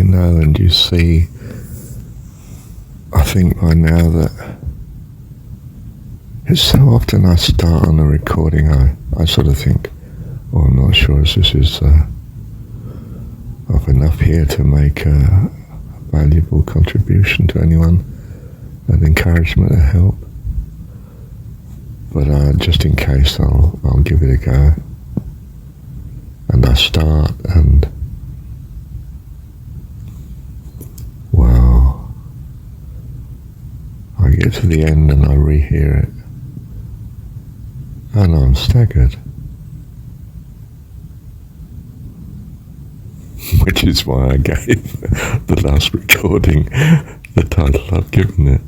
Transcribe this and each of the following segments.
you know and you see, I think by now that it's so often I start on a recording, I sort of think, oh, I'm not sure if this is of enough here to make a valuable contribution to anyone, an encouragement, a help. But just in case, I'll give it a go. And I start, and wow, I get to the end and I rehear it, and I'm staggered. Which is why I gave the last recording the title I've given it.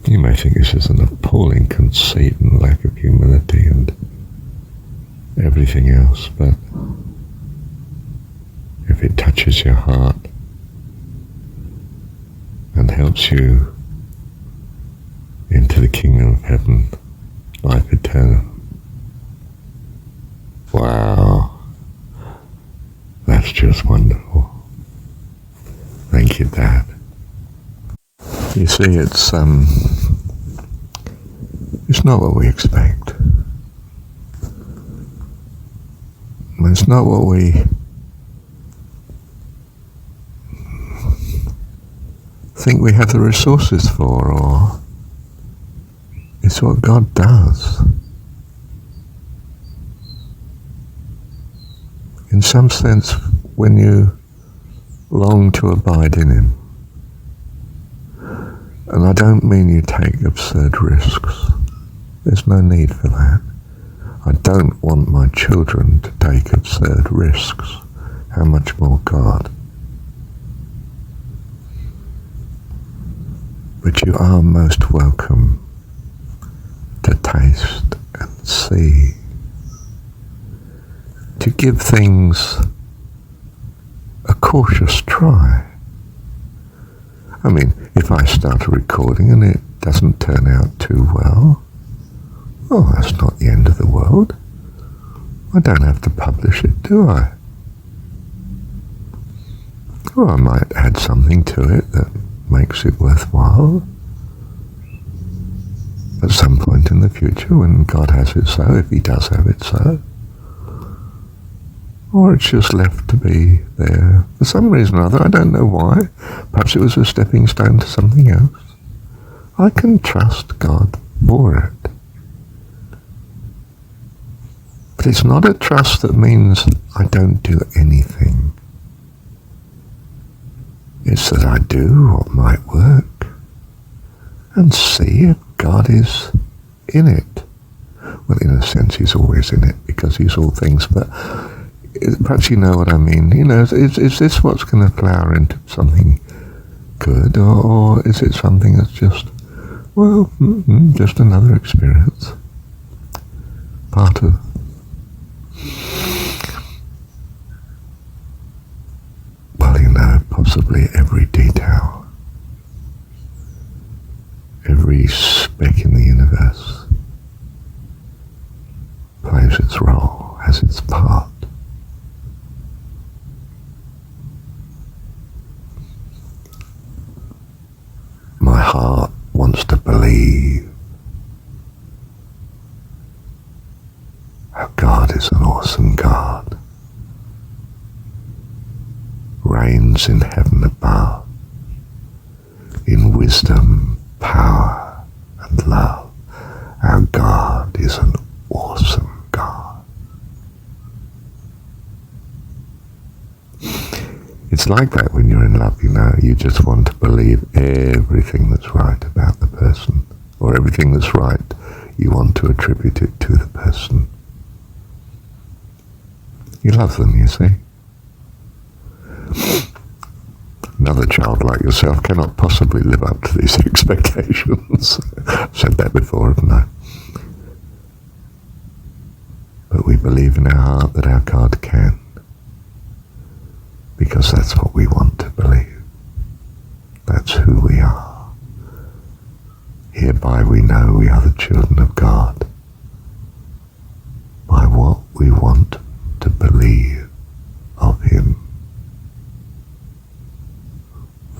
You may think this is an appalling conceit and lack of humility and everything else, but if it touches your heart and helps you into the kingdom of heaven, life eternal, wow, that's just wonderful. Thank you, Dad. You see, it's not what we expect. It's not what we think we have the resources for, or it's what God does. In some sense, when you long to abide in Him, and I don't mean you take absurd risks. There's no need for that. I don't want my children to take absurd risks. How much more God? But you are most welcome to taste and see, to give things a cautious try. I mean, if I start a recording and it doesn't turn out too well, oh, that's not the end of the world. I don't have to publish it, do I? Or I might add something to it that makes it worthwhile. At some point in the future, when God has it so, if He does have it so. Or it's just left to be there for some reason or other. I don't know why. Perhaps it was a stepping stone to something else. I can trust God for it. But it's not a trust that means I don't do anything. It's that I do what might work and see if God is in it. Well, in a sense, He's always in it because He's all things, but perhaps you know what I mean. You know, is this what's going to flower into something good, or is it something that's just, well, just another experience? Part of possibly every detail, every speck in the universe plays its role, has its part. My heart wants to believe how God is an awesome God, reigns in heaven above, in wisdom, power, and love. Our God is an awesome God. It's like that when you're in love, you know, you just want to believe everything that's right about the person, or everything that's right, you want to attribute it to the person. You love them, you see. Another child like yourself cannot possibly live up to these expectations. I've said that before, haven't I? But we believe in our heart that our God can, because that's what we want to believe. That's who we are. Hereby we know we are the children of God, by what we want to believe of Him.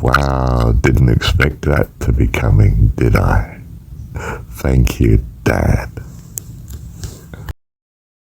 Wow, didn't expect that to be coming, did I? Thank you, Dad.